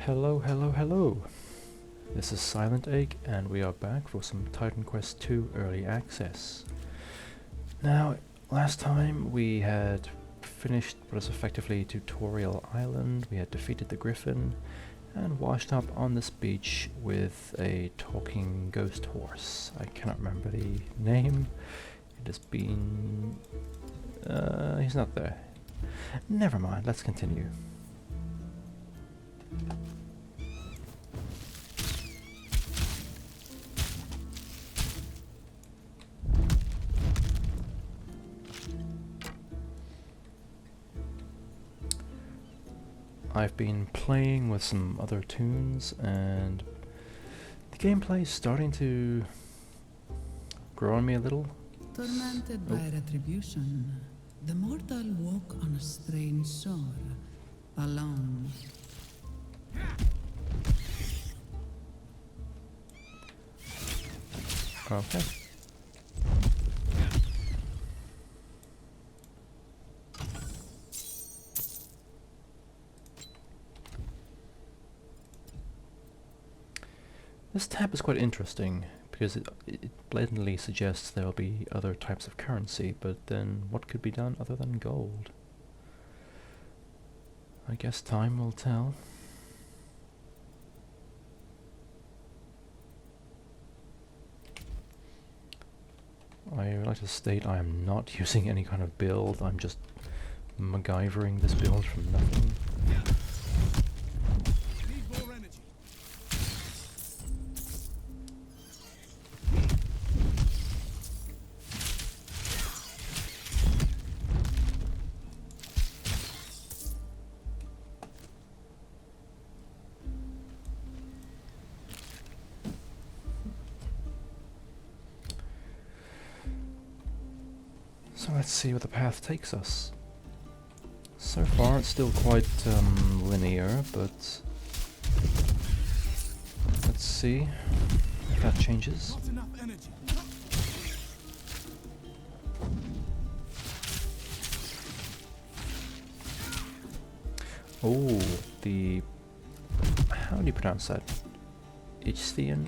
Hello, hello, hello. This is Silent Egg, and we are back for some Titan Quest 2 Early Access. Now, last time we had finished what is effectively Tutorial Island, we had defeated the Griffin, and washed up on this beach with a talking ghost horse. I cannot remember the name. It has been... he's not there. Never mind, let's continue. I've been playing with some other tunes, and the gameplay is starting to grow on me a little. Tormented by retribution, the mortal walk on a strange shore, alone. Okay. This tab is quite interesting because it blatantly suggests there will be other types of currency, but then what could be done other than gold? I guess time will tell. I would like to state I am not using any kind of build, I'm just MacGyvering this build from nothing. So let's see where the path takes us. So far it's still quite linear, but let's see if that changes. Oh, the... how do you pronounce that? Ichthyan?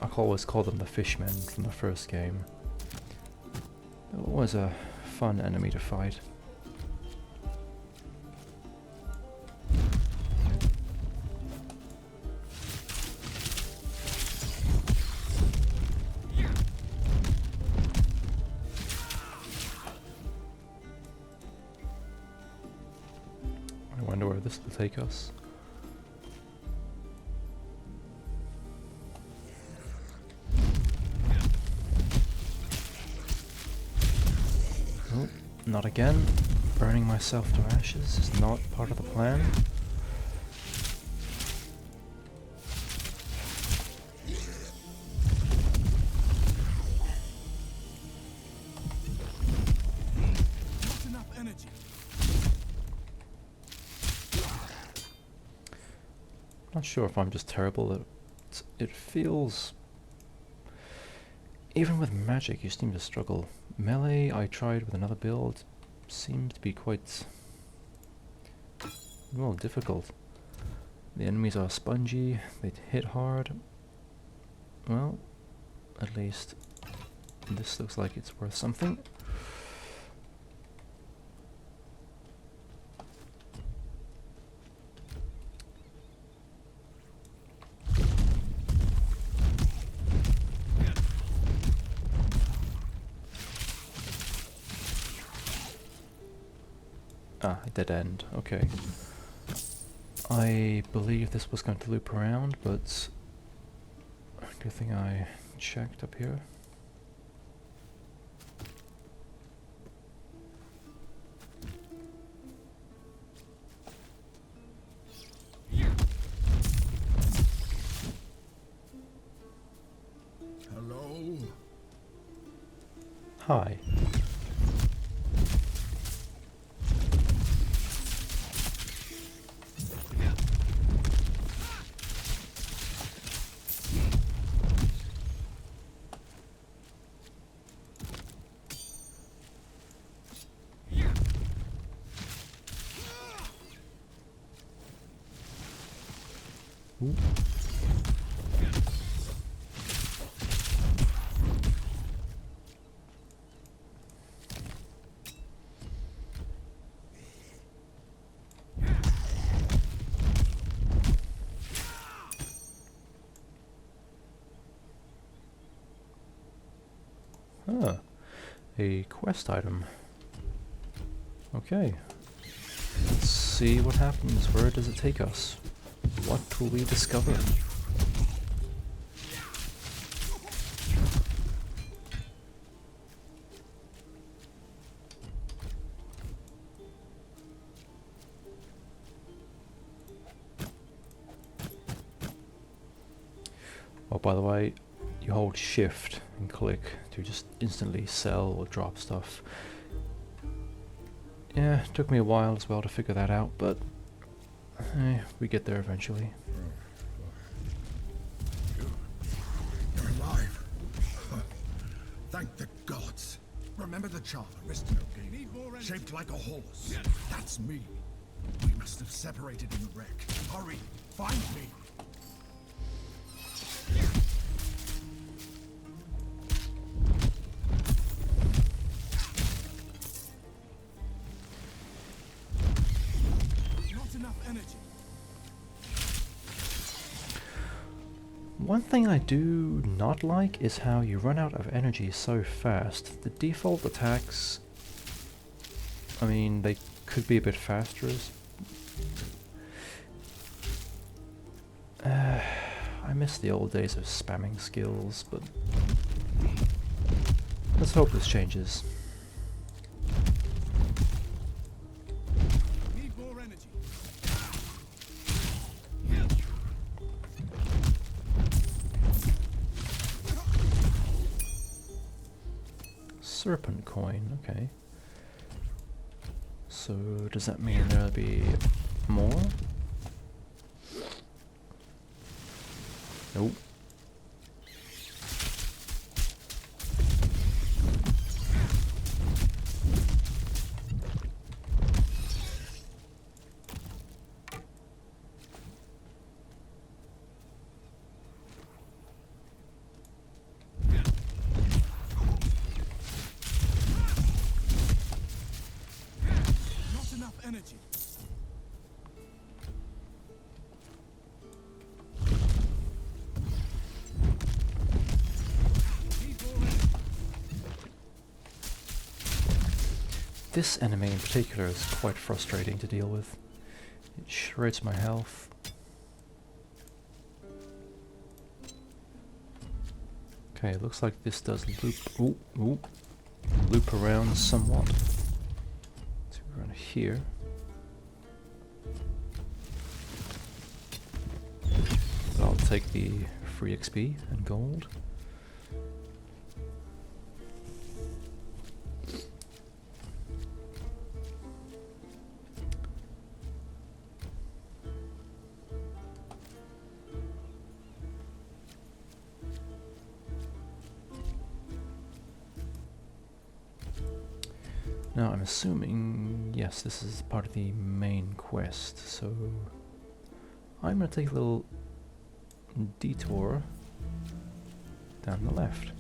I always call them the fishmen from the first game. It was a fun enemy to fight. I wonder where this will take us. Not again. Burning myself to ashes is not part of the plan. Not enough energy. Not sure if I'm just terrible. It feels... even with magic you seem to struggle. Melee I tried with another build, seems to be quite, well, difficult. The enemies are spongy, they hit hard. Well, at least this looks like it's worth something. Ah, a dead end. Okay. I believe this was going to loop around, but good thing I checked up here. Hello? Hi. Ooh. Huh. A quest item. Okay. Let's see what happens. Where does it take us? What will we discover? Oh, by the way, you hold shift and click to just instantly sell or drop stuff. Yeah, it took me a while as well to figure that out, but we get there eventually. You're alive. Thank the gods. Remember the charm Aristotle's shaped like a horse? That's me. We must have separated in the wreck. Hurry, find me. Not enough energy. One thing I do not like is how you run out of energy so fast. The default attacks, I mean, they could be a bit faster. I miss the old days of spamming skills, but let's hope this changes. Need more energy. Serpent coin, okay. So does that mean there'll be more? Nope. Not enough energy. This enemy in particular is quite frustrating to deal with. It shreds my health. Okay, it looks like this does loop around somewhat. So we're around here. So I'll take the free XP and gold. Now I'm assuming, yes, this is part of the main quest, so I'm going to take a little detour down the left.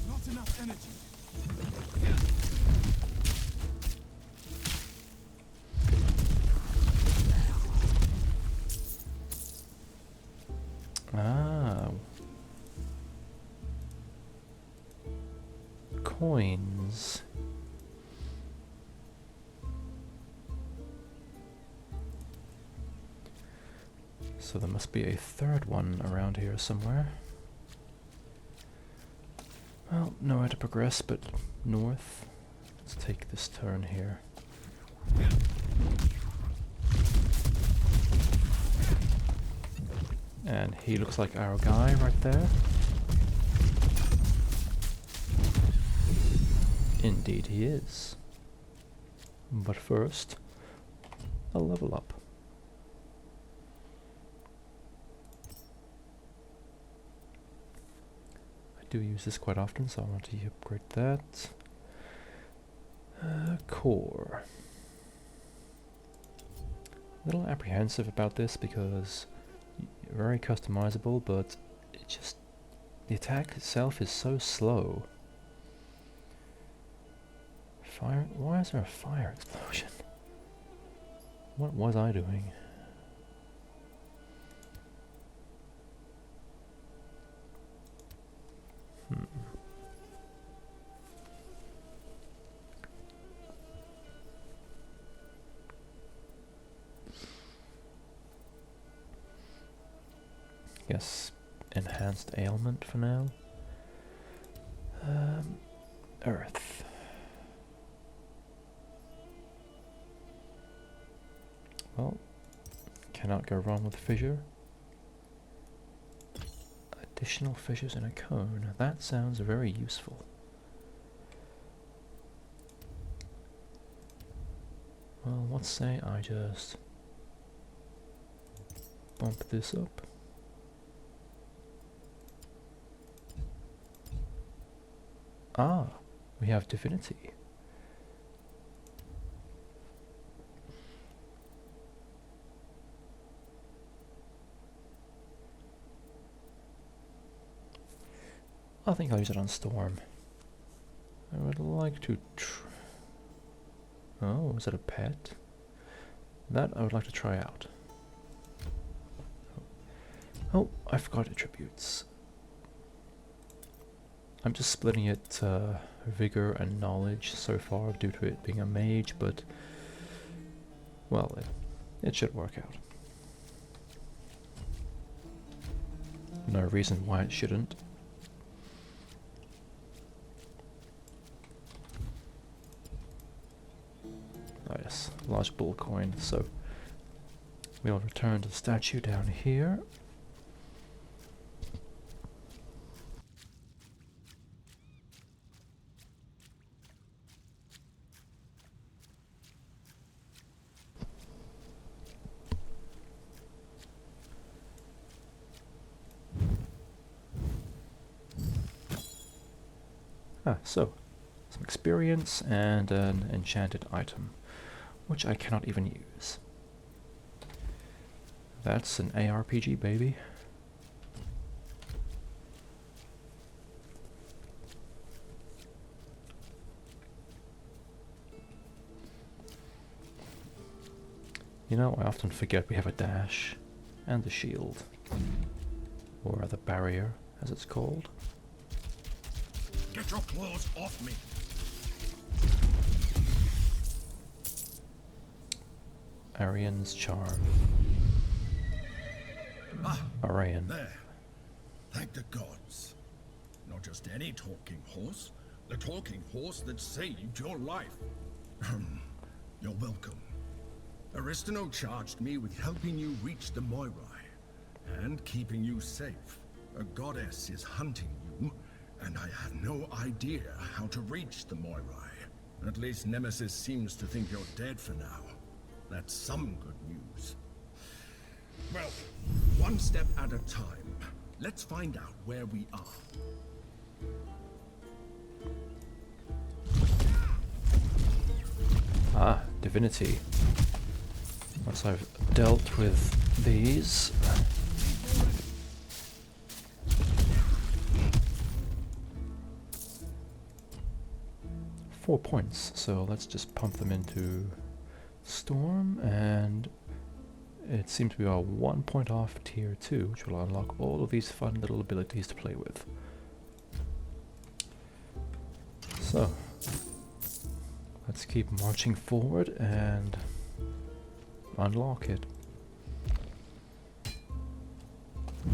Not enough energy. Ah. Coins. So there must be a third one around here somewhere. Well, nowhere to progress but north. Let's take this turn here. And he looks like our guy right there. Indeed he is. But first, a level up. I do use this quite often, so I want to upgrade that. Core. A little apprehensive about this because very customizable, but it just, the attack itself is so slow. Fire? Why is there a fire explosion? What was I doing? Guess enhanced ailment for now. Earth. Well, cannot go wrong with fissure. Additional fissures in a cone. That sounds very useful. Well, let's say I just bump this up. Ah, we have divinity. I think I'll use it on Storm. I would like to oh, is that a pet? That I would like to try out. Oh, I forgot attributes. I'm just splitting it vigor and knowledge so far due to it being a mage, but well, it should work out. No reason why it shouldn't. Oh yes, large bull coin. So we'll return to the statue down here. So, some experience and an enchanted item, which I cannot even use. That's an ARPG, baby. You know, I often forget we have a dash and the shield, or the barrier, as it's called. Get your claws off me! Arian's charm. Ah, Arian. there. Thank the gods. Not just any talking horse. The talking horse that saved your life. You're welcome. Aristino charged me with helping you reach the Moirai and keeping you safe. A goddess is hunting you, and I have no idea how to reach the Moirai. At least Nemesis seems to think you're dead for now. That's some good news. Well, one step at a time. Let's find out where we are. Ah, divinity. Once I've dealt with these. .4 points, so let's just pump them into Storm, and it seems we are 1 point off tier 2, which will unlock all of these fun little abilities to play with. So, let's keep marching forward and unlock it.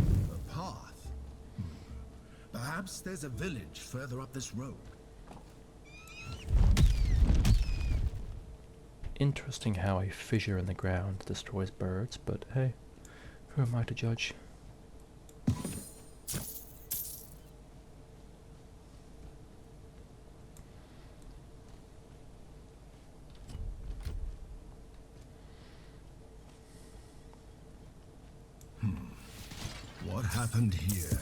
A path? Perhaps there's a village further up this road. Interesting how a fissure in the ground destroys birds, but hey, who am I to judge? What happened here?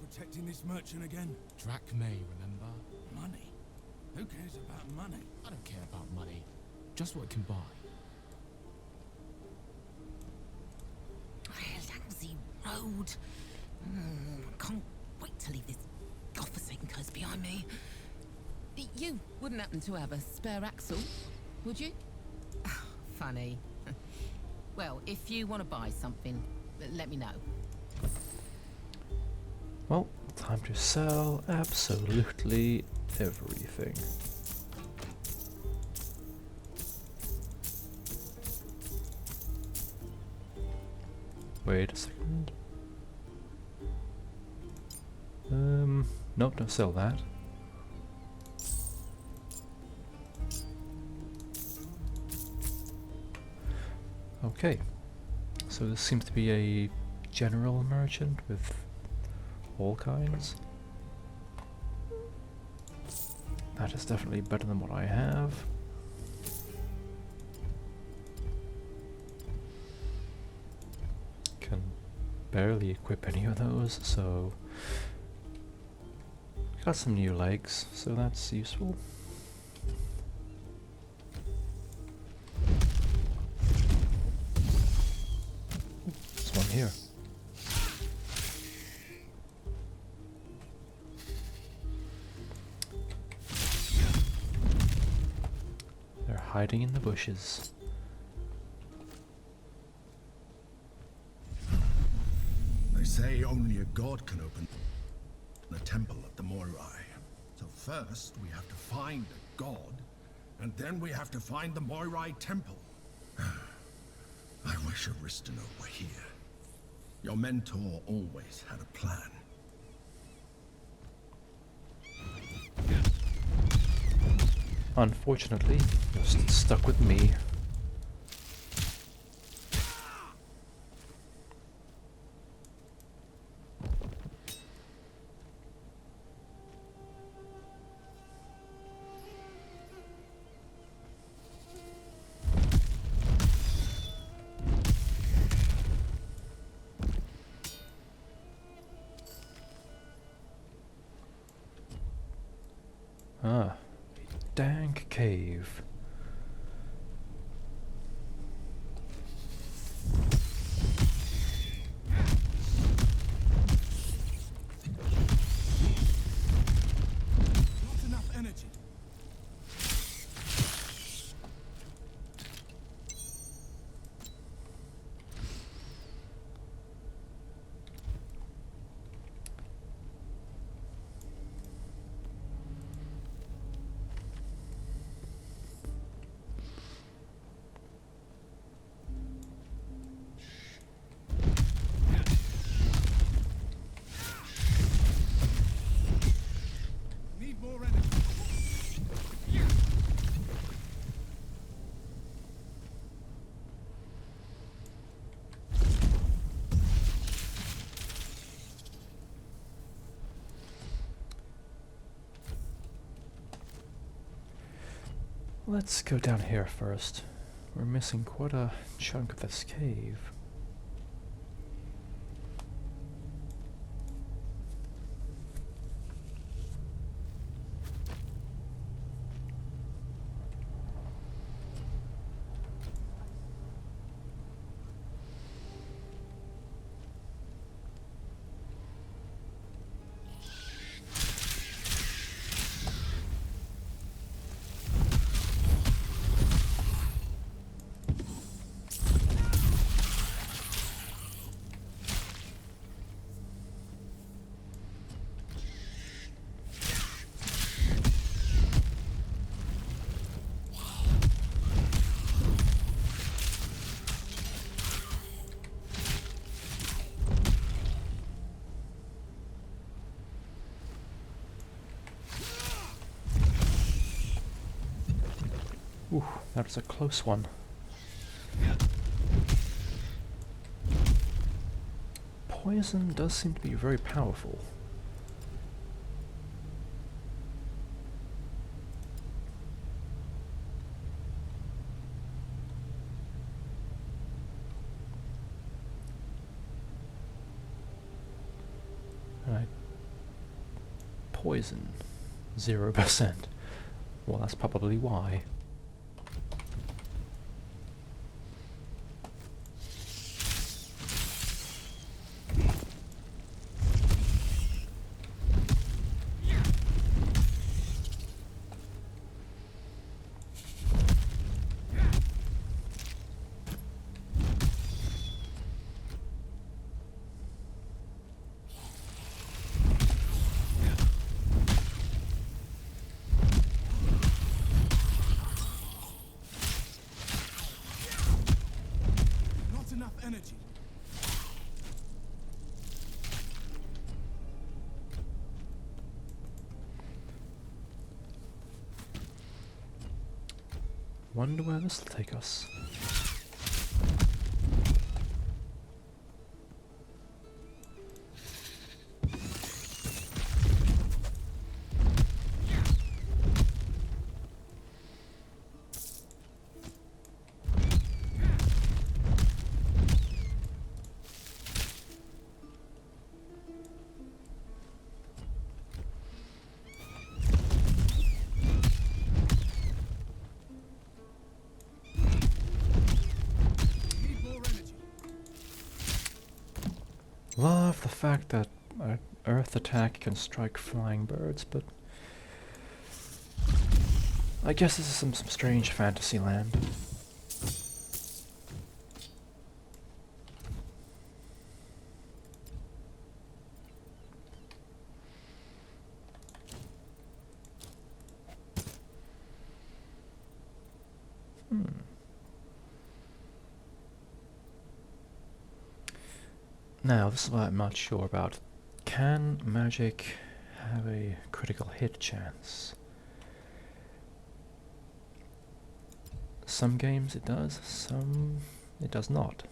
protecting this merchant again? Drachmae, remember? Money? Who cares about money? I don't care about money. Just what it can buy. Lousy road. Can't wait to leave this godforsaken coast behind me. You wouldn't happen to have a spare axle, would you? Funny. Well, if you want to buy something, let me know. Well, time to sell absolutely everything. Wait a second. Nope, don't sell that. Okay, so this seems to be a general merchant with all kinds. That is definitely better than what I have. Can barely equip any of those, so got some new legs, so that's useful. There's one here. They're hiding in the bushes. They say only a god can open the temple at the Moirai. So first we have to find a god, and then we have to find the Moirai temple. I wish Aristino were here. Your mentor always had a plan. Unfortunately, you're stuck with me. Ah, a dank cave. Not enough energy. Need more energy. Let's go down here first. We're missing quite a chunk of this cave. Ooh, that was a close one. Poison does seem to be very powerful. I poison. 0%. Well, that's probably why. Not enough energy. Wonder where this will take us. Need more energy. Love the fact that Earth attack can strike flying birds, but I guess this is some strange fantasy land. Now, this is what I'm not sure about. Can magic have a critical hit chance? Some games it does, some it does not.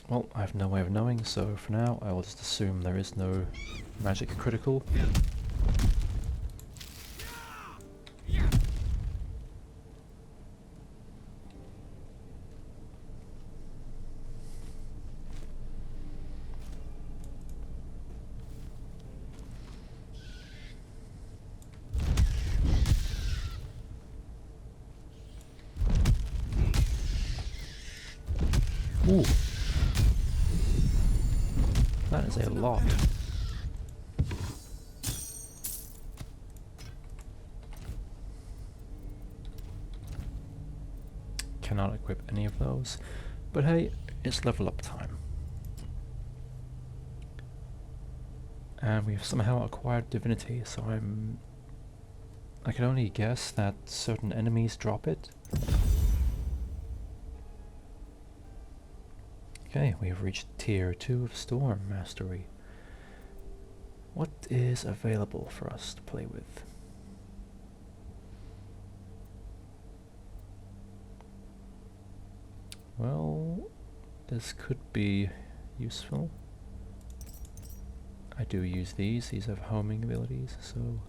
Well, I have no way of knowing, so for now I will just assume there is no magic critical. Ooh. That is a lot. Cannot equip any of those, but hey, it's level up time. And we've somehow acquired divinity, so I can only guess that certain enemies drop it. Okay, we have reached tier 2 of Storm Mastery. What is available for us to play with? Well, this could be useful. I do use these have homing abilities, so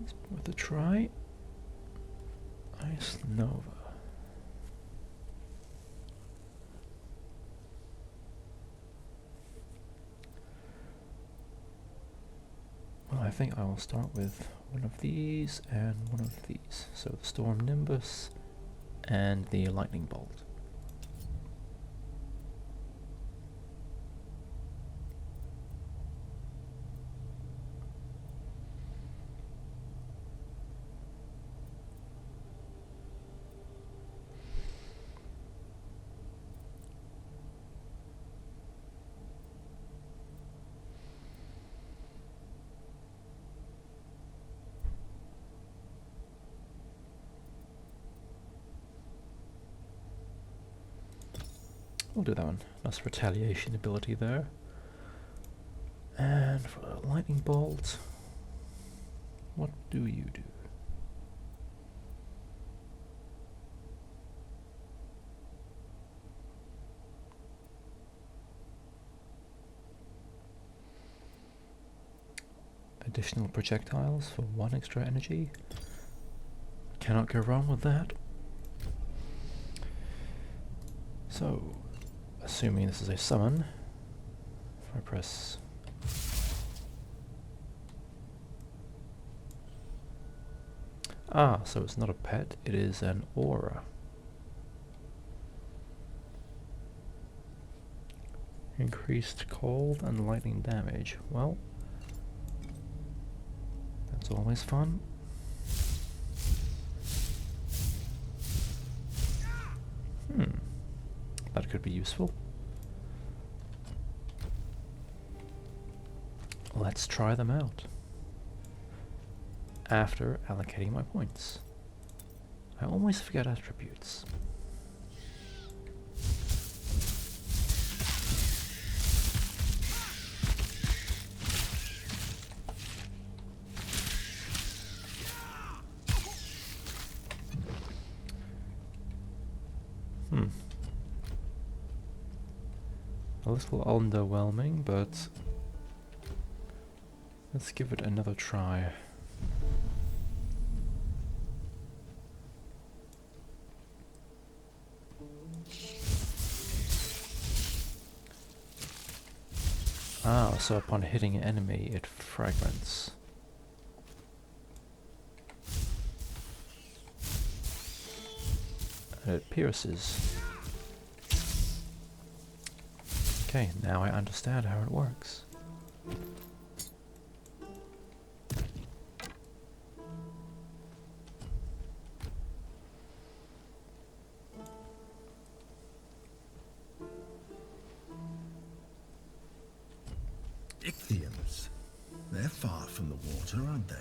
it's worth a try. Ice Nova. Well, I think I will start with one of these and one of these. So the Storm Nimbus and the Lightning Bolt. We'll do that one. Nice retaliation ability there. And for the Lightning Bolt, what do you do? Additional projectiles for 1 extra energy. cannot go wrong with that. So, assuming this is a summon, if I press... Ah, so it's not a pet, it is an aura. Increased cold and lightning damage. Well, that's always fun. That could be useful. Let's try them out. After allocating my points. I always forget attributes. A little underwhelming, but let's give it another try. Ah, so upon hitting an enemy, it fragments. And it pierces. Okay, now I understand how it works. Ichthyans. They're far from the water, aren't they?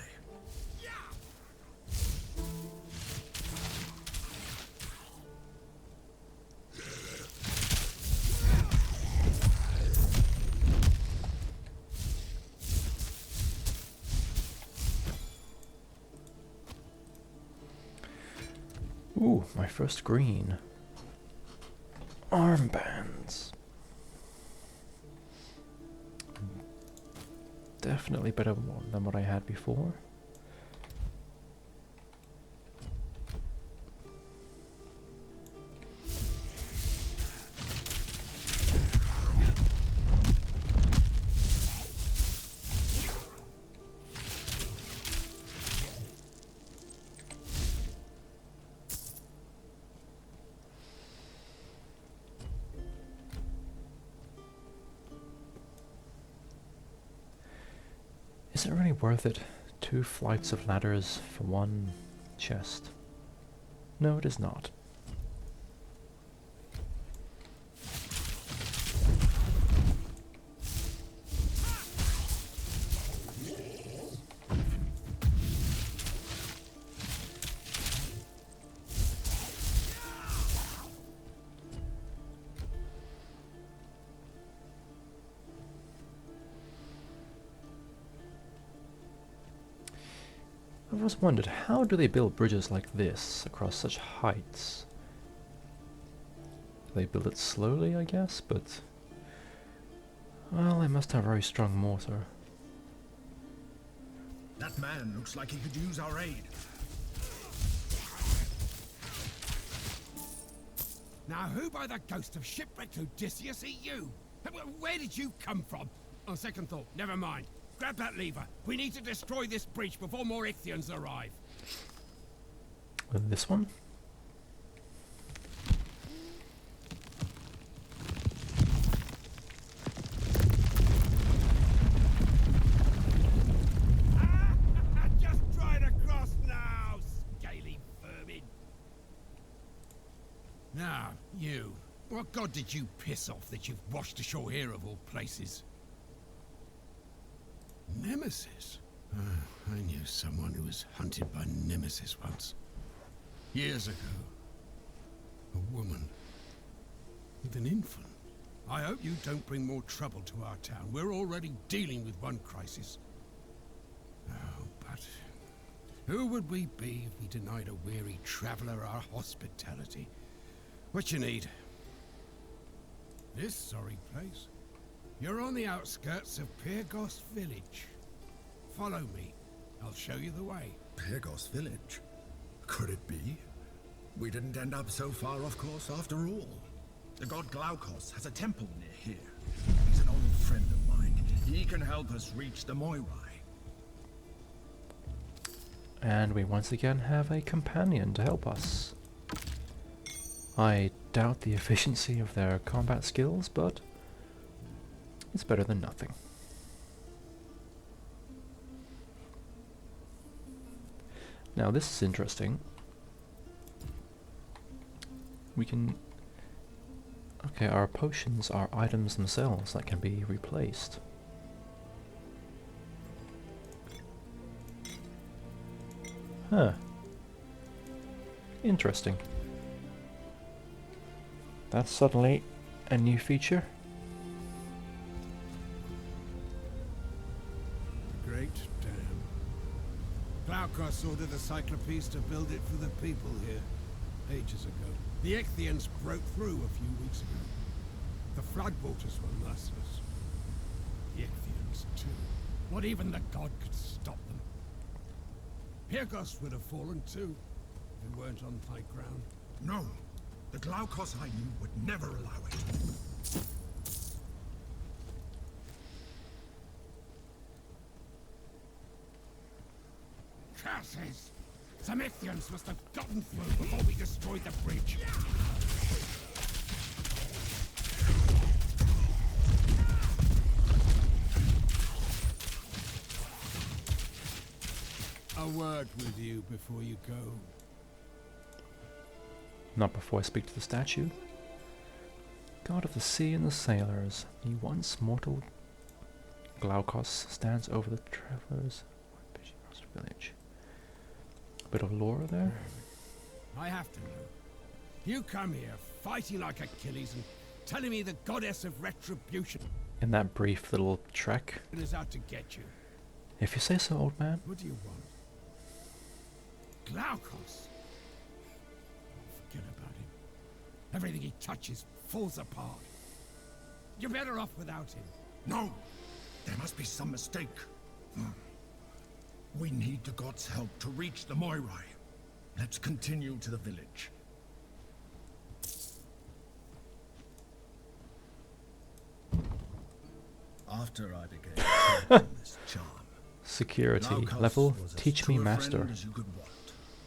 Ooh, my first green. Armbands. Definitely better than what I had before. Is it really worth it? 2 flights of ladders for 1 chest? No, it is not. I've always wondered, how do they build bridges like this across such heights? They build it slowly, I guess, but... well, they must have very strong mortar. That man looks like he could use our aid. Now, who by the ghost of shipwrecked Odysseus are you? Where did you come from? On second thought, never mind. Grab that lever. We need to destroy this breach before more Ichthyans arrive. With this one? Just try to cross now, scaly vermin. Now, you. What god did you piss off that you've washed ashore here of all places? Nemesis? I knew someone who was hunted by Nemesis once. Years ago. A woman. With an infant. I hope you don't bring more trouble to our town. We're already dealing with one crisis. Oh, but... who would we be if we denied a weary traveler our hospitality? What you need? This sorry place? You're on the outskirts of Pyrgos village. Follow me. I'll show you the way. Pyrgos village? Could it be? We didn't end up so far off course after all. The god Glaukos has a temple near here. He's an old friend of mine. He can help us reach the Moirai. And we once again have a companion to help us. I doubt the efficiency of their combat skills, but it's better than nothing. Now this is interesting. We can... Okay, our potions are items themselves that can be replaced. Huh. Interesting. That's suddenly a new feature. Great dam. Glaukos ordered the Cyclopes to build it for the people here, ages ago. The Ichthyans broke through a few weeks ago. The floodwaters were merciless. The Ichthyans, too. Not even the god could stop them. Pyrgos would have fallen, too, if it weren't on high ground. No, the Glaukos I knew would never allow it. Curses! Some Ichthyans must have gotten through before we destroyed the bridge. A word with you before you go. Not before I speak to the statue. God of the sea and the sailors, the once mortal Glaukos stands over the travelers' village. A bit of lore there. I have to know. You come here fighting like Achilles and telling me the goddess of retribution In that brief little trek. is out to get you. If you say so, old man. What do you want? Glaukos? Forget about him. Everything he touches falls apart. You're better off without him. No! There must be some mistake. We need the gods' help to reach the Moirai. Let's continue to the village. After I began chanting this charm, Security Glaukos level. was as Teach me, true a master. friend as you could want.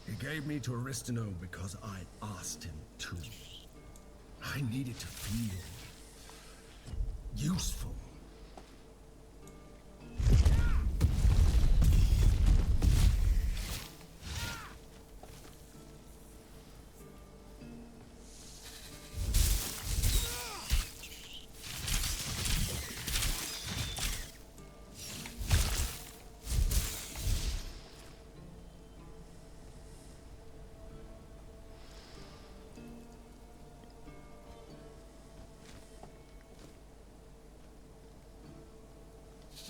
He gave me to Aristino because I asked him to. I needed to feel useful.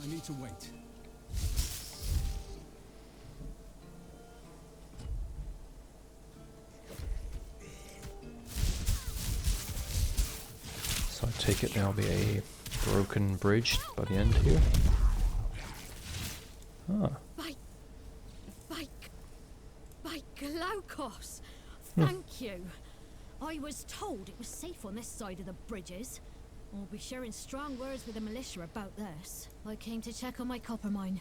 I need to wait. So I take it there'll be a broken bridge by the end here. Ah, By Glaukos! Thank you. I was told it was safe on this side of the bridges. I'll be sharing strong words with the militia about this. I came to check on my copper mine.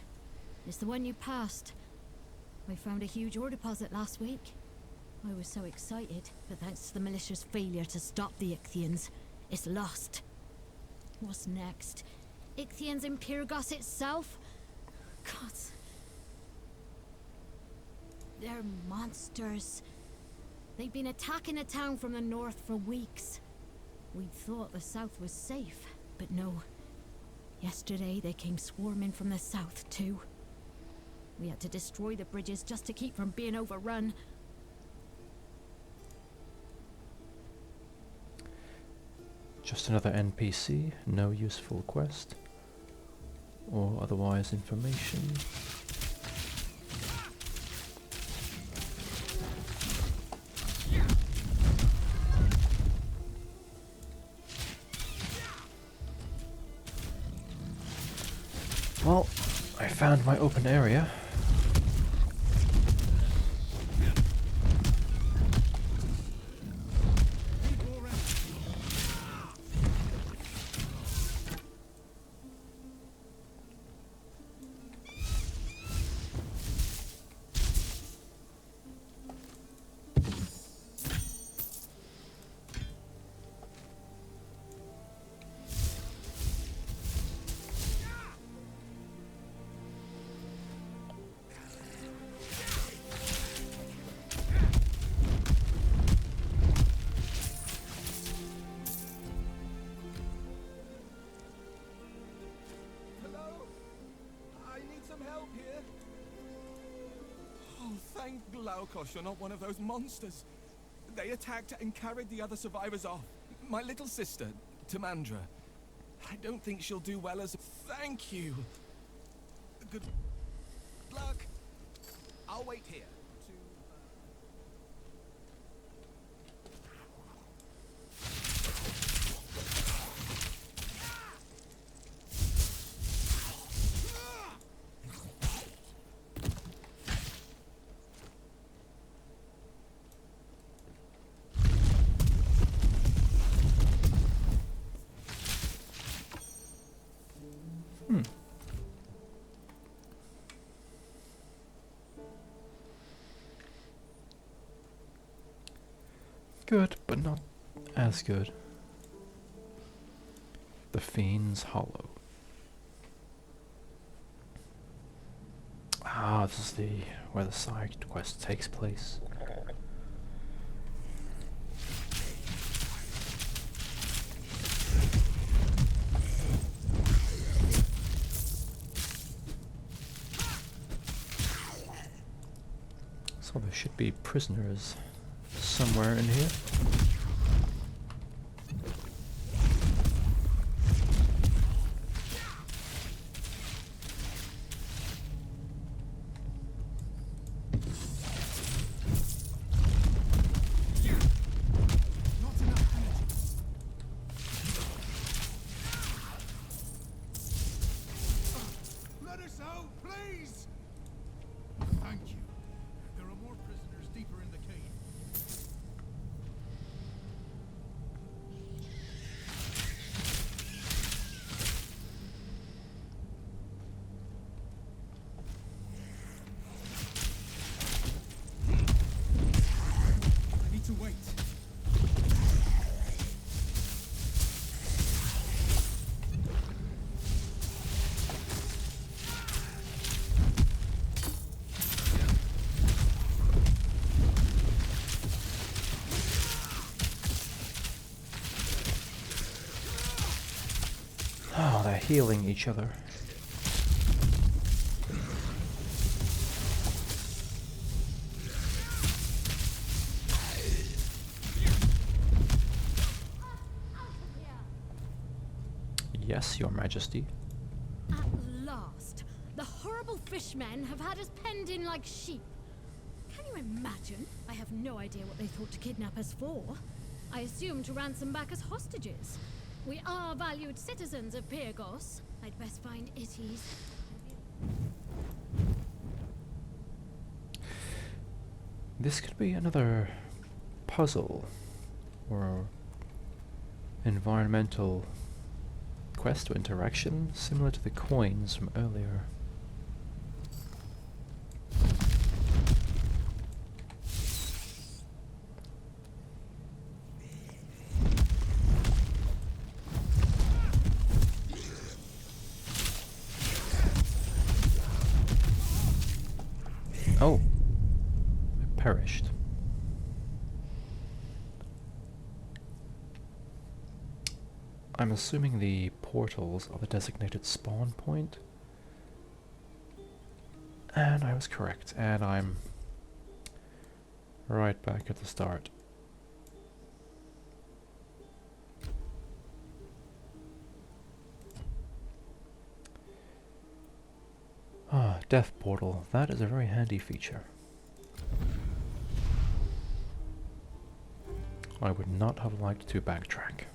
It's the one you passed. I found a huge ore deposit last week. I was so excited, but thanks to the militia's failure to stop the Ichthyans, it's lost. What's next? Ichthyans in Pyrgos itself? God. They're monsters. They've been attacking the town from the north for weeks. We thought the south was safe, but no. Yesterday they came swarming from the south too. We had to destroy the bridges just to keep from being overrun. just another NPC, no useful quest or otherwise information. Well, I found my open area. Thank Glaukos you're not one of those monsters. They attacked and carried the other survivors off. My little sister, Tamandra. I don't think she'll do well as... Thank you. Good luck. I'll wait here to... Good, but not as good. The Fiend's Hollow. Ah, this is where the side quest takes place. So there should be prisoners somewhere in here. Let us out, please! Thank you. There are more prisoners deeper in the cave. I need to wait. Oh, they're healing each other. Yes, Your Majesty. At last, the horrible fishmen have had us penned in like sheep. Can you imagine? I have no idea what they thought to kidnap us for. I assume to ransom back as hostages. We are valued citizens of Pyrgos. I'd best find Itties. This could be another puzzle or environmental quest or interaction similar to the coins from earlier. Oh, it perished. I'm assuming the portals are the designated spawn point. And I was correct, and I'm right back at the start. Ah, Death Portal. That is a very handy feature. I would not have liked to backtrack.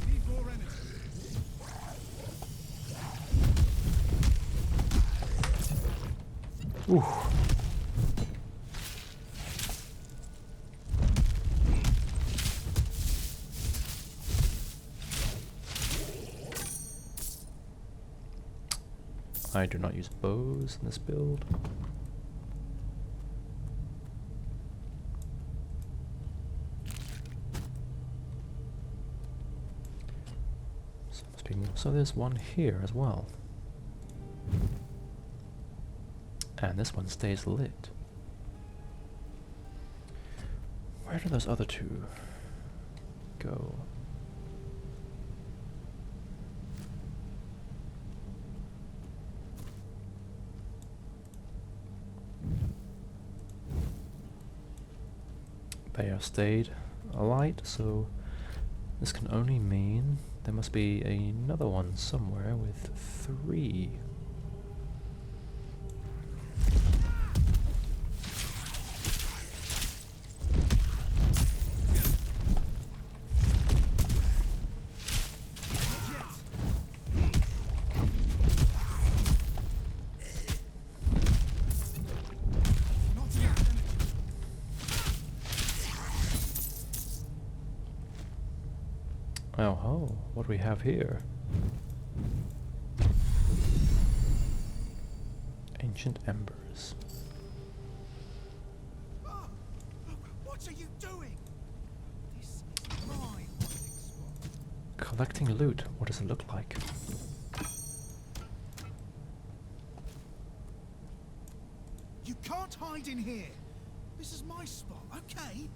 Need more energy. Ooh. I do not use bows in this build. So, must be more. So there's one here as well. And this one stays lit. Where do those other two go? they have stayed alight, so this can only mean there must be another one somewhere with 3. Oh ho, what do we have here? Ancient embers. What are you doing? This is my hiding spot. Collecting loot, what does it look like? You can't hide in here. This is my spot, okay?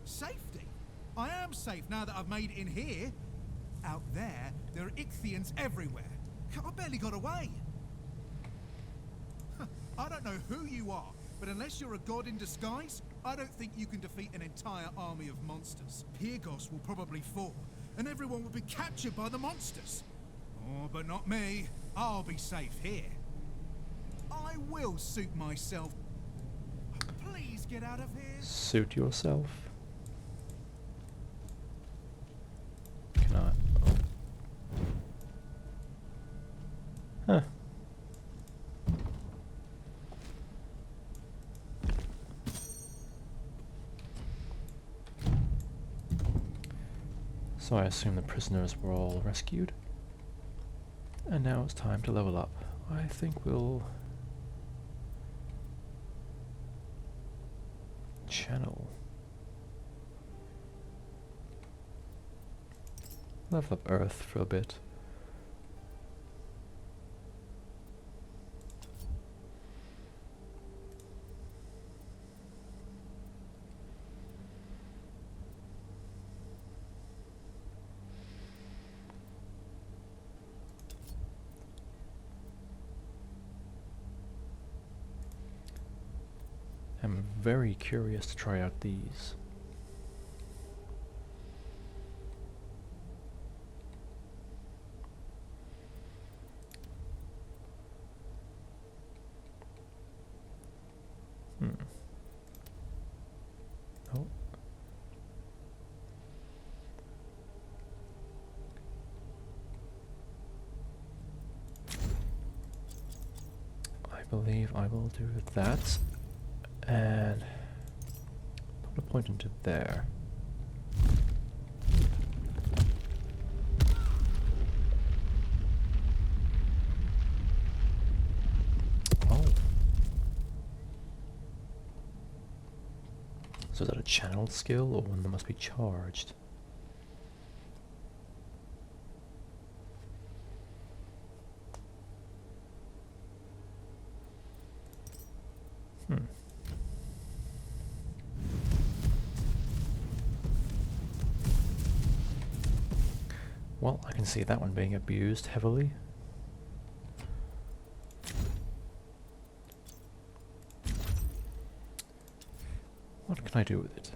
Safety? I am safe now that I've made it in here. Out there are Ichthians everywhere. I barely got away. I don't know who you are, but unless you're a god in disguise, I don't think you can defeat an entire army of monsters. Pyrgos will probably fall, and everyone will be captured by the monsters. Oh, but not me. I'll be safe here. I will suit myself. Please get out of here. Suit yourself? Can I? Oh. Huh. So I assume the prisoners were all rescued. And now it's time to level up. I think we'll channel. Level up Earth for a bit. I'm very curious to try out these. Oh. I believe I will do that. And put a point into there. Oh. So is that a channeled skill or one that must be charged? Well, I can see that one being abused heavily. What can I do with it?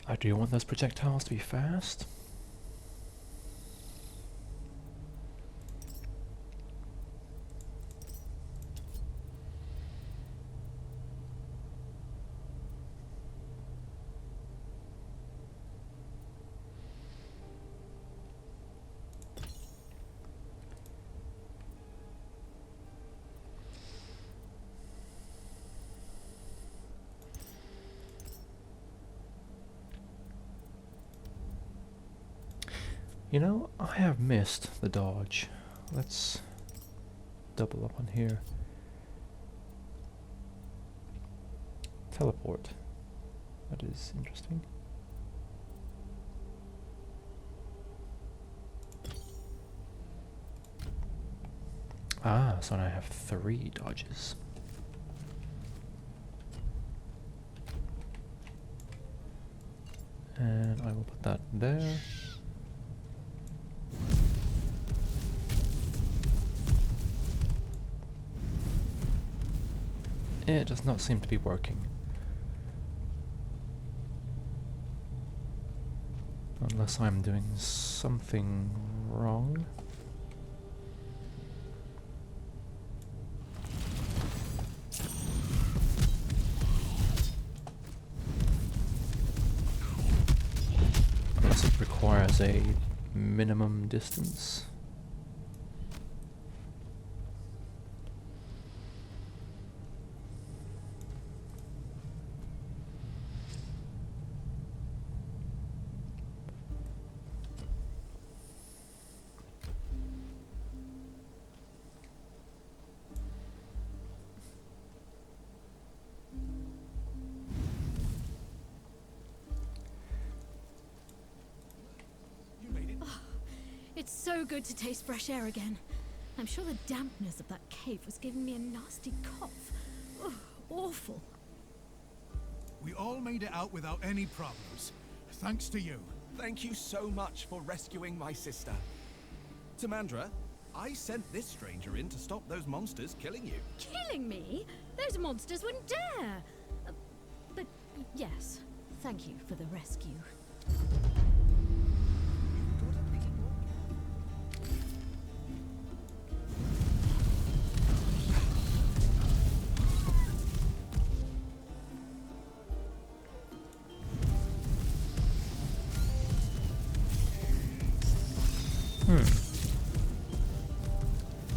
I do want those projectiles to be fast. You know, I have missed the dodge. Let's double up on here. Teleport. That is interesting. Ah, so now I have 3 dodges. And I will put that there. It does not seem to be working. Unless I'm doing something wrong. Unless it requires a minimum distance. It's so good to taste fresh air again. I'm sure the dampness of that cave was giving me a nasty cough. Ugh, awful. We all made it out without any problems. Thanks to you. Thank you so much for rescuing my sister. Tamandra, I sent this stranger in to stop those monsters killing you. Killing me? Those monsters wouldn't dare. But yes, thank you for the rescue.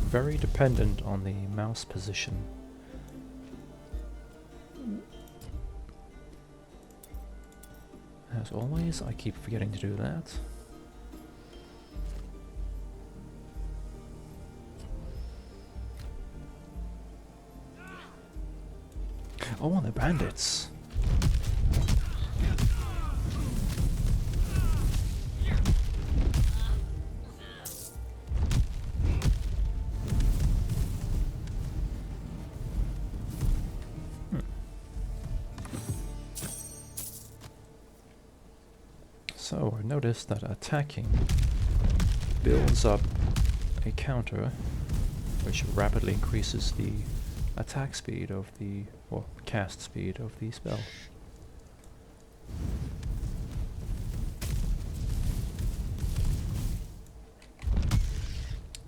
Very dependent on the mouse position. As always, I keep forgetting to do that. Oh, the bandits! So I noticed that attacking builds up a counter which rapidly increases the attack speed of the, or cast speed of the spell.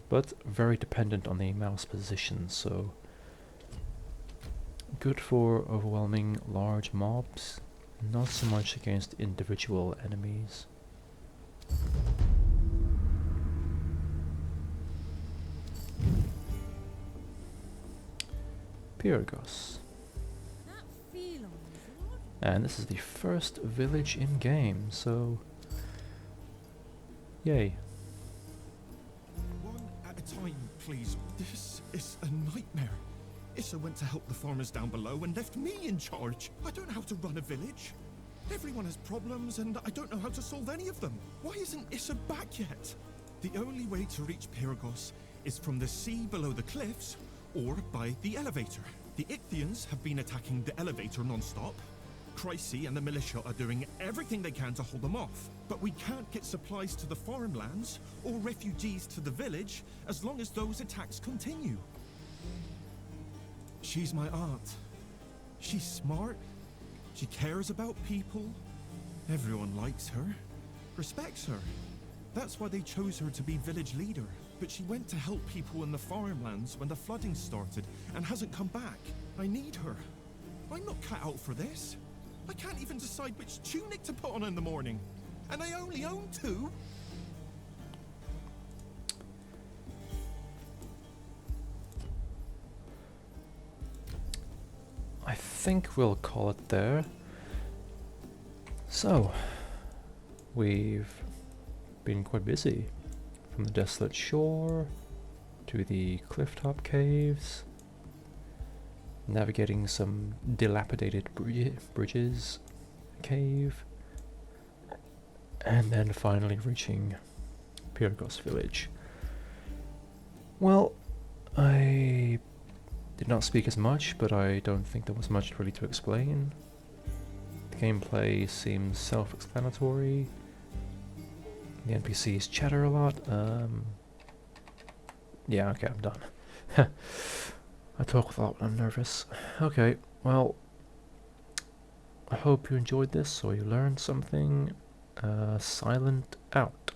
But very dependent on the mouse position, so good for overwhelming large mobs. Not so much against individual enemies. Pyrgos. And this is the first village in game, so yay. One at a time, please. This is a nightmare. Issa went to help the farmers down below and left me in charge. I don't know how to run a village. Everyone has problems and I don't know how to solve any of them. Why isn't Issa back yet? The only way to reach Pyrgos is from the sea below the cliffs or by the elevator. The Ichthians have been attacking the elevator non-stop. Chrysi and the militia are doing everything they can to hold them off. But we can't get supplies to the farmlands or refugees to the village as long as those attacks continue. She's my aunt. She's smart. She cares about people. Everyone likes her, respects her. That's why they chose her to be village leader. But she went to help people in the farmlands when the flooding started and hasn't come back. I need her. I'm not cut out for this. I can't even decide which tunic to put on in the morning. And I only own 2. I think we'll call it there. So, we've been quite busy. From the desolate shore to the clifftop caves, navigating some dilapidated bridges, cave, and then finally reaching Pyrgos village. Well, I did not speak as much, but I don't think there was much really to explain. The gameplay seems self-explanatory. The NPCs chatter a lot. Yeah, okay, I'm done. I talk a lot when I'm nervous. Okay, well, I hope you enjoyed this or you learned something. Silent out.